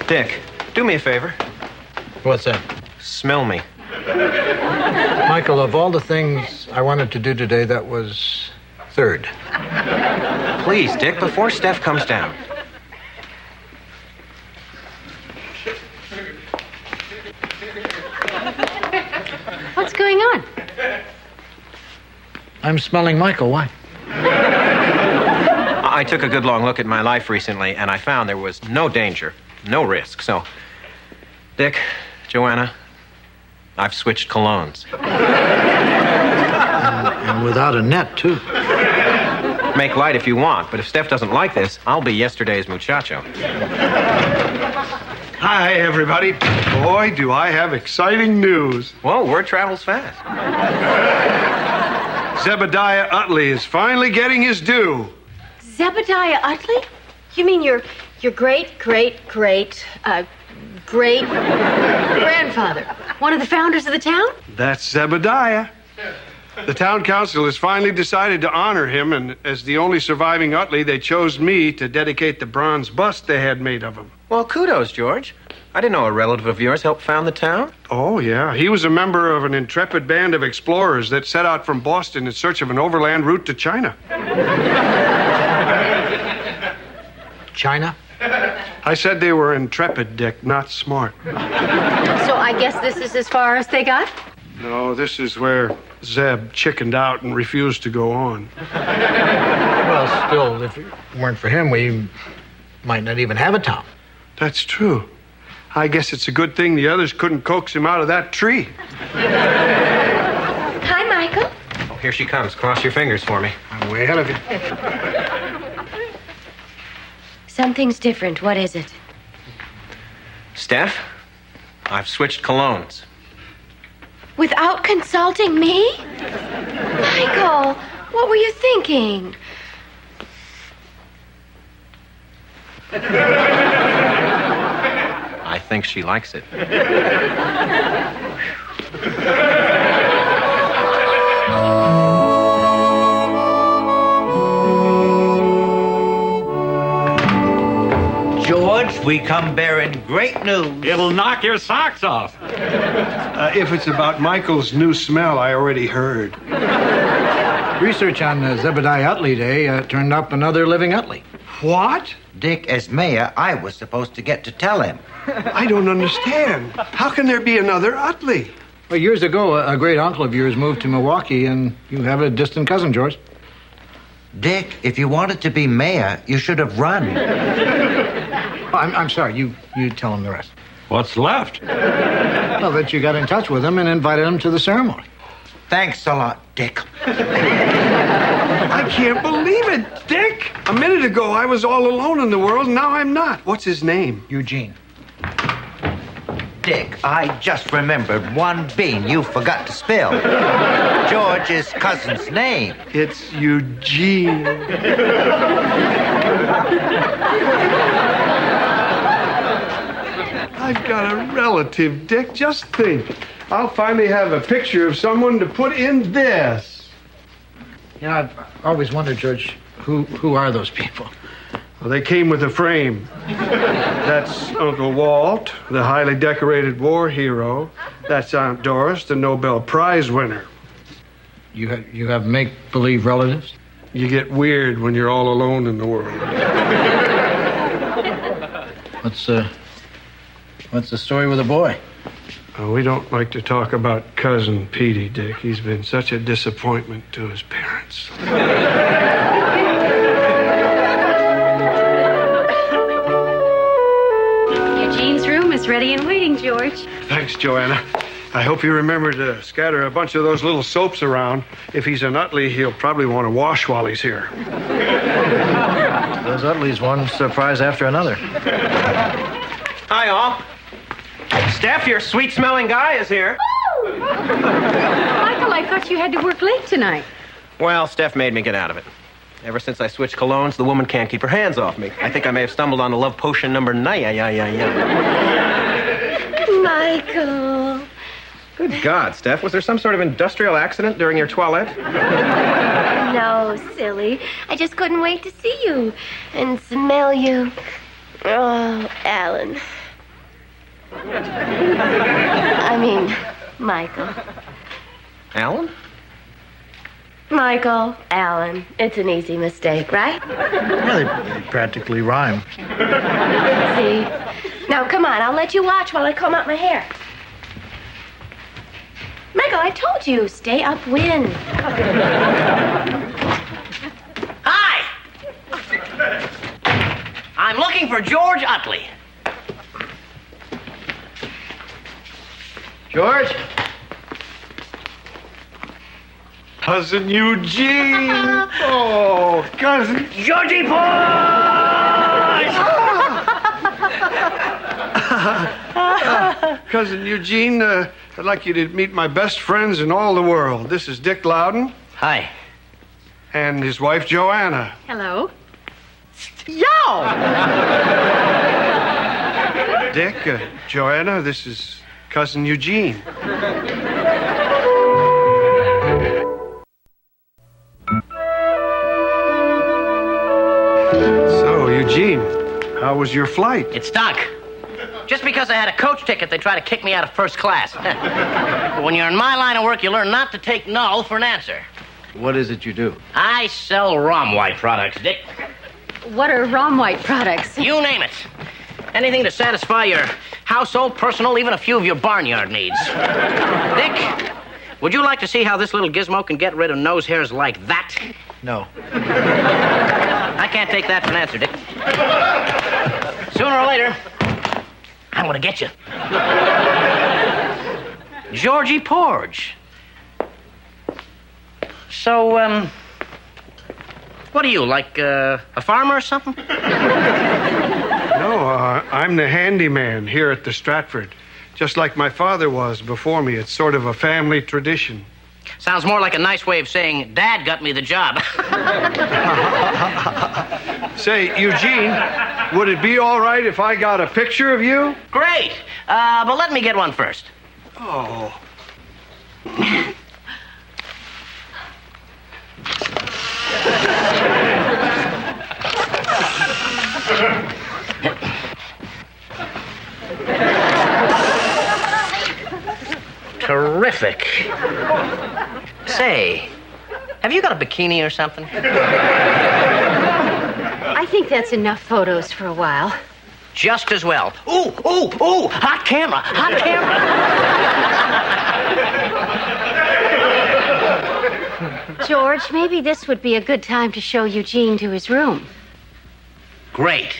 Dick, do me a favor. What's that? Smell me. Michael, of all the things I wanted to do today, that was third. Please, Dick, before Steph comes down. What's going on? I'm smelling Michael. Why? I took a good long look at my life recently, and I found there was no danger, no risk. So, Dick, Joanna, I've switched colognes. And without a net, too. Make light if you want, but if Steph doesn't like this, I'll be yesterday's muchacho. Hi, everybody. Boy, do I have exciting news. Whoa, word travels fast. Zebediah Utley is finally getting his due. Zebediah Utley? You mean your great-grandfather? One of the founders of the town? That's Zebediah. The town council has finally decided to honor him, and as the only surviving Utley, they chose me to dedicate the bronze bust they had made of him. Well, kudos, George. I didn't know a relative of yours helped found the town. Oh, yeah. He was a member of an intrepid band of explorers that set out from Boston in search of an overland route to China. China? I said they were intrepid, Dick, not smart. So I guess this is as far as they got? No, this is where Zeb chickened out and refused to go on. Well, still, if it weren't for him, we might not even have a town. That's true. I guess it's a good thing the others couldn't coax him out of that tree. Hi, Michael. Oh, here she comes. Cross your fingers for me. I'm way ahead of you. Something's different. What is it? Steph, I've switched colognes. Without consulting me? Michael, what were you thinking? I think she likes it. George, we come bearing great news. It'll knock your socks off. If it's about Michael's new smell, I already heard. Research on Zebediah Utley Day turned up another living Utley. What? Dick, as mayor, I was supposed to get to tell him. I don't understand. How can there be another Utley? Well, years ago, a great uncle of yours moved to Milwaukee, and you have a distant cousin, George. Dick, if you wanted to be mayor, you should have run. Oh, I'm sorry. You tell him the rest. What's left? Well, that you got in touch with him and invited him to the ceremony. Thanks a lot, Dick. I can't believe it, Dick. A minute ago, I was all alone in the world, and now I'm not. What's his name? Eugene. Dick, I just remembered one bean you forgot to spill. George's cousin's name. It's Eugene. I've got a relative, Dick. Just think. I'll finally have a picture of someone to put in this. You know, I've always wondered, George, who are those people? Well, they came with a frame. That's Uncle Walt, the highly decorated war hero. That's Aunt Doris, the Nobel Prize winner. You have make-believe relatives? You get weird when you're all alone in the world. What's the story with the boy? We don't like to talk about Cousin Petey, Dick. He's been such a disappointment to his parents. Eugene's room is ready and waiting, George. Thanks, Joanna. I hope you remember to scatter a bunch of those little soaps around. If he's an Utley, he'll probably want to wash while he's here. Those Utleys, one surprise after another. Hi, all. Steph, your sweet-smelling guy is here. Michael, I thought you had to work late tonight. Well, Steph made me get out of it. Ever since I switched colognes, the woman can't keep her hands off me. I think I may have stumbled on the love potion number 9. Michael. Good God, Steph. Was there some sort of industrial accident during your toilette? No, silly. I just couldn't wait to see you and smell you. Oh, Alan. I mean, Michael. Alan? Michael, Alan. It's an easy mistake, right? Well, they practically rhyme. See? Now, come on. I'll let you watch while I comb out my hair. Michael, I told you, stay upwind. Hi! I'm looking for George Utley. George? Cousin Eugene! Oh, cousin. Georgie Boys! Cousin Eugene, I'd like you to meet my best friends in all the world. This is Dick Loudon Hi. and his wife, Joanna. Hello. Dick, Joanna, this is Cousin Eugene. So, Eugene, how was your flight? It stunk. Just because I had a coach ticket, they try to kick me out of first class. But when you're in my line of work, you learn not to take no for an answer. What is it you do? I sell Rom White products, Dick. What are Rom White products? You name it. Anything to satisfy your household, personal, even a few of your barnyard needs. Dick, would you like to see how this little gizmo can get rid of nose hairs like that? No. I can't take that for an answer, Dick. Sooner or later, I'm gonna get you. Georgie Porge. So, what are you, like a farmer or something? No, I'm the handyman here at the Stratford. Just like my father was before me. It's sort of a family tradition. Sounds more like a nice way of saying Dad got me the job. Say, Eugene, would it be all right if I got a picture of you? Great. But let me get one first. Oh. Terrific. Say, have you got a bikini or something? I think that's enough photos for a while. Just as well. Ooh, ooh, ooh! Hot camera! Hot camera! George, maybe this would be a good time to show Eugene to his room. Great.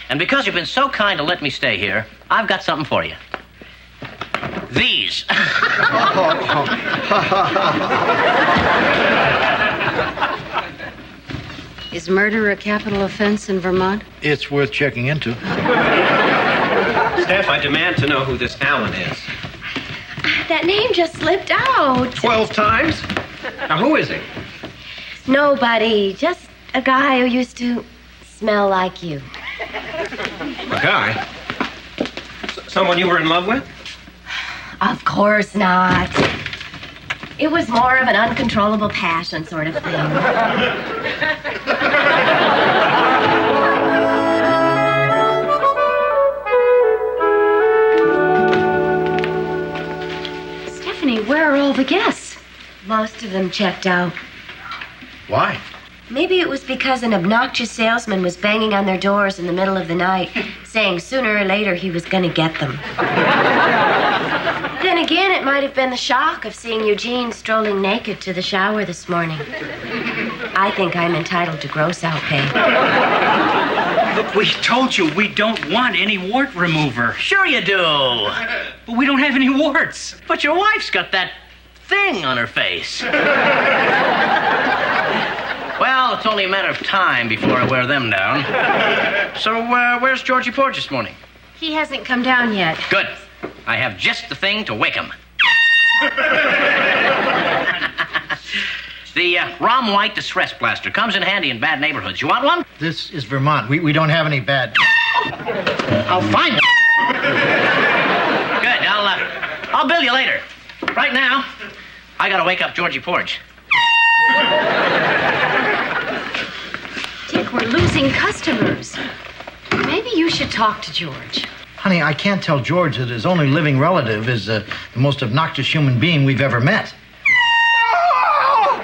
And because you've been so kind to let me stay here, I've got something for you. These. Is murder a capital offense in Vermont? It's worth checking into. Steph, I demand to know who this Alan is. That name just slipped out. 12 times? Now, who is he? Nobody. Just a guy who used to smell like you. A guy? Someone you were in love with? Of course not. It was more of an uncontrollable passion sort of thing. Stephanie, where are all the guests? Most of them checked out. Why? Maybe it was because an obnoxious salesman was banging on their doors in the middle of the night, saying sooner or later he was going to get them. Then again, it might have been the shock of seeing Eugene strolling naked to the shower this morning. I think I'm entitled to gross out pay. Look, we told you we don't want any wart remover. Sure you do. But we don't have any warts. But your wife's got that thing on her face. Well, it's only a matter of time before I wear them down. So, where's Georgie Porge this morning? He hasn't come down yet. Good. I have just the thing to wake him. The Rom White Distress Blaster comes in handy in bad neighborhoods. You want one? This is Vermont. We don't have any bad... I'll find it. Good. I'll bill you later. Right now, I gotta wake up Georgie Porge. Dick, we're losing customers. Maybe you should talk to George. Honey, I can't tell George that his only living relative is the most obnoxious human being we've ever met.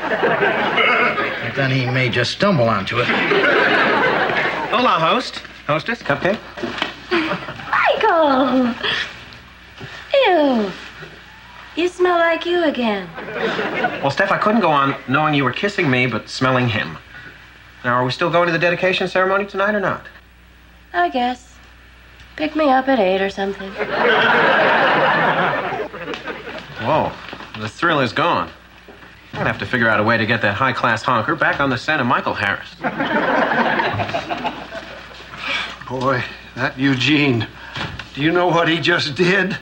But then he may just stumble onto it. Hola, hostess, cupcake. Michael! Ew. You smell like you again. Well, Steph, I couldn't go on knowing you were kissing me, but smelling him. Now, are we still going to the dedication ceremony tonight or not? I guess. Pick me up at 8 or something. Whoa, the thrill is gone. I'm gonna have to figure out a way to get that high-class honker back on the set of Michael Harris. Boy, that Eugene. Do you know what he just did?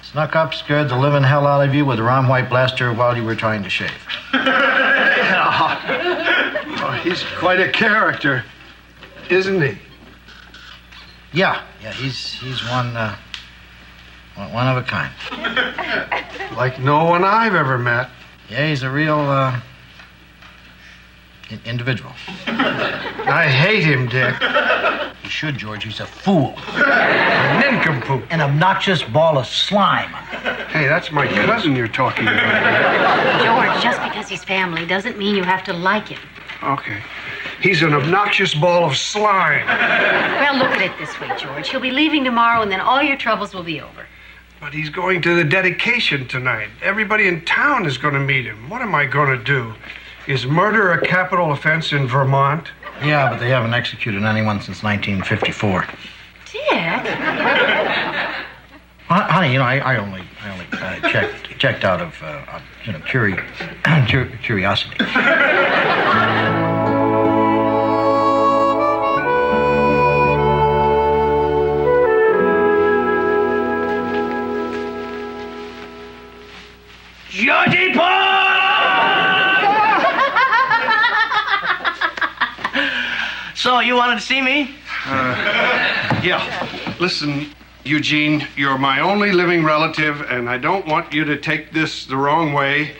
Snuck up, scared the living hell out of you with a Rom White blaster while you were trying to shave. Oh, he's quite a character, isn't he? Yeah, he's one of a kind. Like no one I've ever met. Yeah, he's a real individual. I hate him, Dick. You should, George. He's a fool. A nincompoop. An obnoxious ball of slime. Hey, that's my cousin you're talking about. George, just because he's family doesn't mean you have to like him. Okay. He's an obnoxious ball of slime. Well, look at it this way, George. He'll be leaving tomorrow, and then all your troubles will be over. But he's going to the dedication tonight. Everybody in town is going to meet him. What am I going to do? Is murder a capital offense in Vermont? Yeah, but they haven't executed anyone since 1954. Dick? Honey, I only checked out of curiosity. Georgie Paul! So, you wanted to see me? Yeah. Listen, Eugene, you're my only living relative, and I don't want you to take this the wrong way,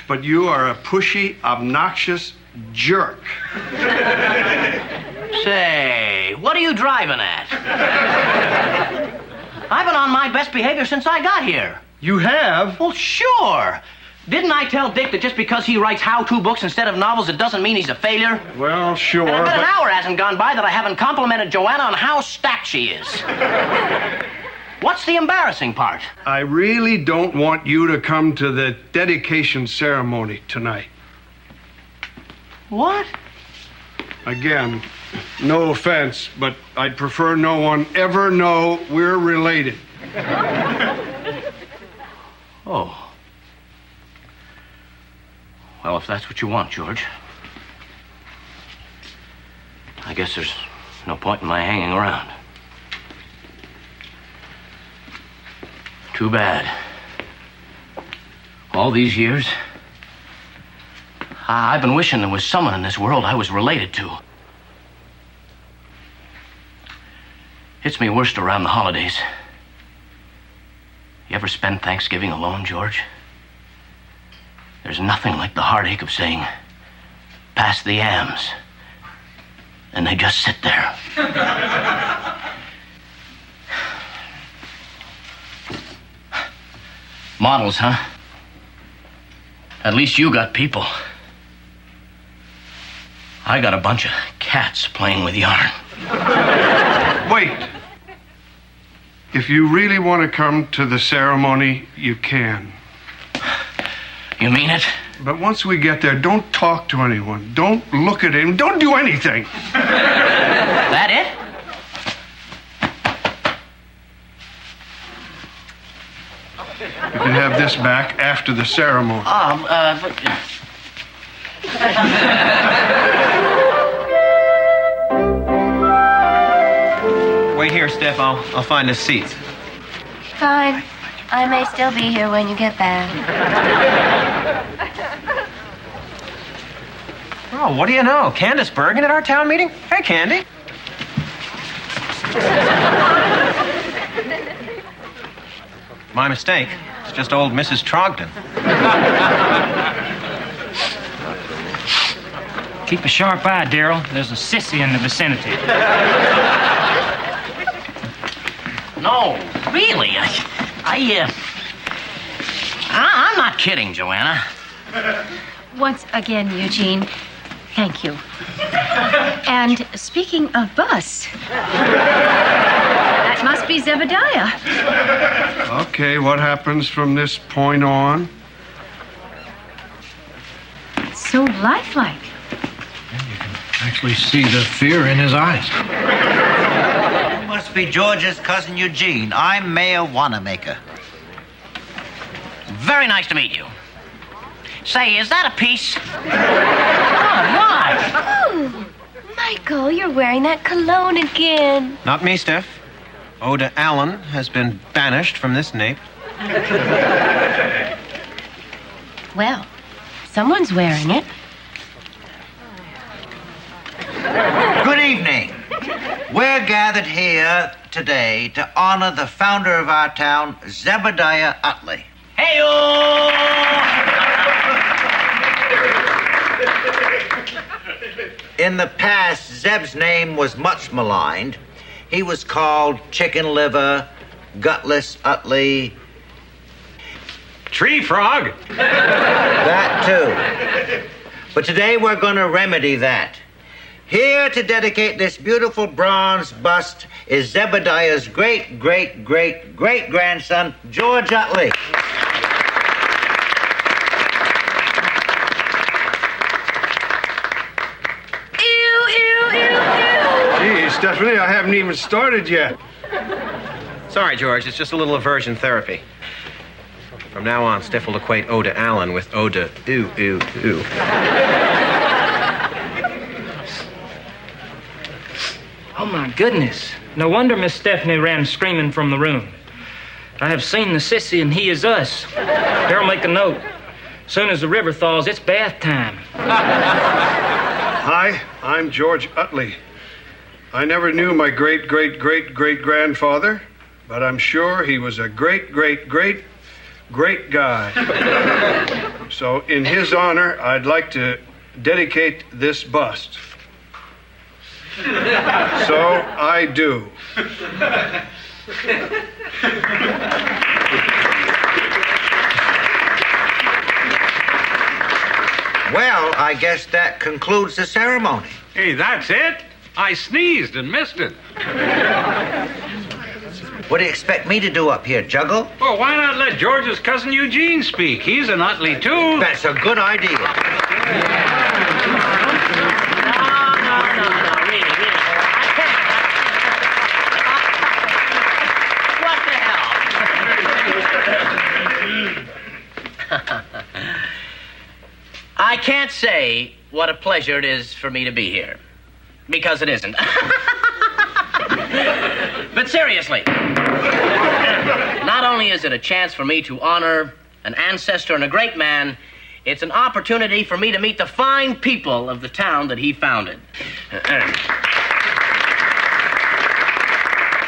but you are a pushy, obnoxious jerk. Say, what are you driving at? I've been on my best behavior since I got here. You have? Well, sure. Didn't I tell Dick that just because he writes how-to books instead of novels, it doesn't mean he's a failure? Well, sure, And I bet but... an hour hasn't gone by that I haven't complimented Joanna on how stacked she is. What's the embarrassing part? I really don't want you to come to the dedication ceremony tonight. What? Again, no offense, but I'd prefer no one ever know we're related. Oh. Well, if that's what you want, George, I guess there's no point in my hanging around. Too bad. All these years, I've been wishing there was someone in this world I was related to. Hits me worst around the holidays. You ever spend Thanksgiving alone, George? There's nothing like the heartache of saying, pass the yams, and they just sit there. Models, huh? At least you got people. I got a bunch of cats playing with yarn. Wait. If you really want to come to the ceremony, you can. You mean it? But once we get there, don't talk to anyone. Don't look at him. Don't do anything. That it? You can have this back after the ceremony. Wait here, Steph. I'll find us seats. Fine. I may still be here when you get back. Oh, what do you know? Candace Bergen at our town meeting? Hey, Candy. My mistake. It's just old Mrs. Trogdon. Keep a sharp eye, Darryl. There's a sissy in the vicinity. no, really. I'm not kidding, Joanna. Once again, Eugene, thank you. And speaking of bus, that must be Zebediah. Okay, what happens from this point on? So lifelike. Actually see the fear in his eyes. You must be George's cousin Eugene. I'm Mayor Wanamaker. Very nice to meet you. Say, is that a piece? Oh, Michael, you're wearing that cologne again. Not me, Steph. Oda Allen has been banished from this nape. Well, someone's wearing it. Good evening. We're gathered here today to honor the founder of our town, Zebediah Utley. Hey-o! In the past, Zeb's name was much maligned. He was called Chicken Liver, Gutless Utley. Tree frog. That too. But today we're going to remedy that. Here to dedicate this beautiful bronze bust is Zebediah's great-great-great-great-grandson, George Utley. Gee, Stephanie, I haven't even started yet. Sorry, George, it's just a little aversion therapy. From now on, Steph will equate Oda Allen with Oda ooh, ooh, ooh. Oh, my goodness. No wonder Miss Stephanie ran screaming from the room. I have seen the sissy, and he is us. Harold, make a note. Soon as the river thaws, it's bath time. Hi, I'm George Utley. I never knew my great-great-great-great-grandfather, but I'm sure he was a great-great-great-great guy. So in his honor, I'd like to dedicate this bust. So I do. Well, I guess that concludes the ceremony. Hey, that's it? I sneezed and missed it. What do you expect me to do up here, juggle? Well, why not let George's cousin Eugene speak? He's an Utley, too. That's a good idea. I can't say what a pleasure it is for me to be here, because it isn't. But seriously, not only is it a chance for me to honor an ancestor and a great man, it's an opportunity for me to meet the fine people of the town that he founded.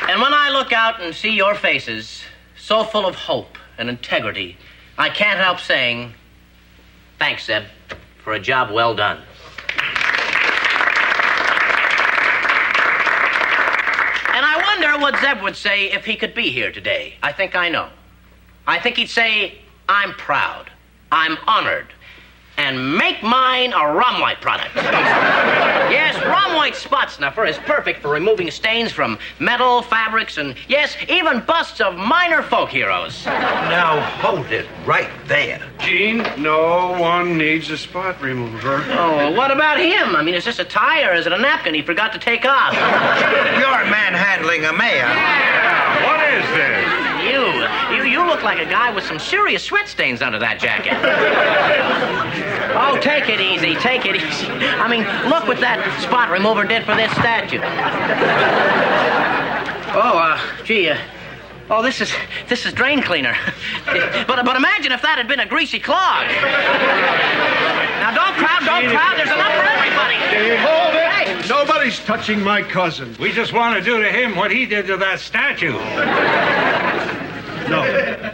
And when I look out and see your faces, so full of hope and integrity, I can't help saying, thanks, Zeb, for a job well done. And I wonder what Zeb would say if he could be here today. I think I know. I think he'd say, I'm proud, I'm honored, and make mine a rum white product. Yes, rum white spot snuffer is perfect for removing stains from metal, fabrics, and yes, even busts of minor folk heroes. Now hold it right there. Gene, no one needs a spot remover. Oh, what about him? I mean, is this a tie or is it a napkin he forgot to take off? You're manhandling a mayor. Yeah, what is this? You look like a guy with some serious sweat stains under that jacket. Oh, take it easy, take it easy. I mean, look what that spot remover did for this statue. Oh, this is drain cleaner. But imagine if that had been a greasy clog. Now, don't crowd, there's enough for everybody. Hold it! Hey. Nobody's touching my cousin. We just want to do to him what he did to that statue. No,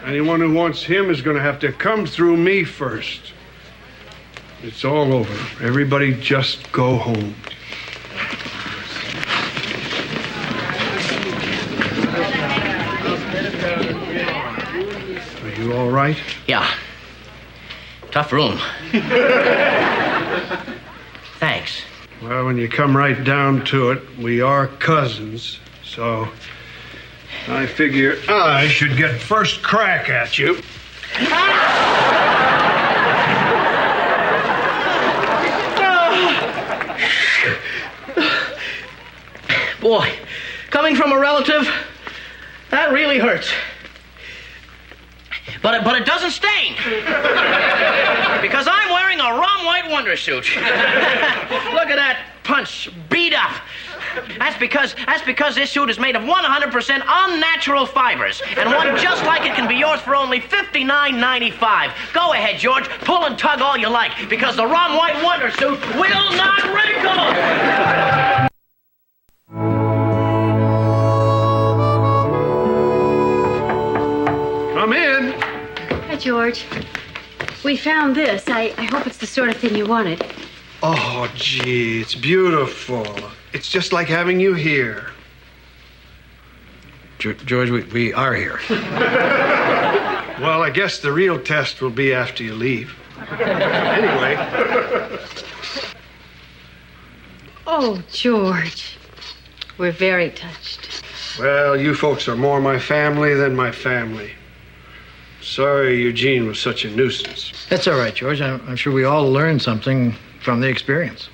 anyone who wants him is going to have to come through me first. It's all over. Everybody just go home. right? Yeah. Tough room. Thanks. Well, when you come right down to it, we are cousins, so I figure I should get first crack at you. Boy, coming from a relative, that really hurts. But it doesn't stain. Because I'm wearing a rum white wonder suit. Look at that punch, beat up. That's because this suit is made of 100% unnatural fibers. And one just like it can be yours for only $59.95. Go ahead, George, pull and tug all you like, because the rum white wonder suit will not wrinkle. Come in. Hi, George. We found this. I hope it's the sort of thing you wanted. Oh, gee, it's beautiful. It's just like having you here. George, we are here. Well, I guess the real test will be after you leave. Anyway. Oh, George. We're very touched. Well, you folks are more my family than my family. Sorry Eugene was such a nuisance. That's all right, George. I'm sure we all learned something from the experience.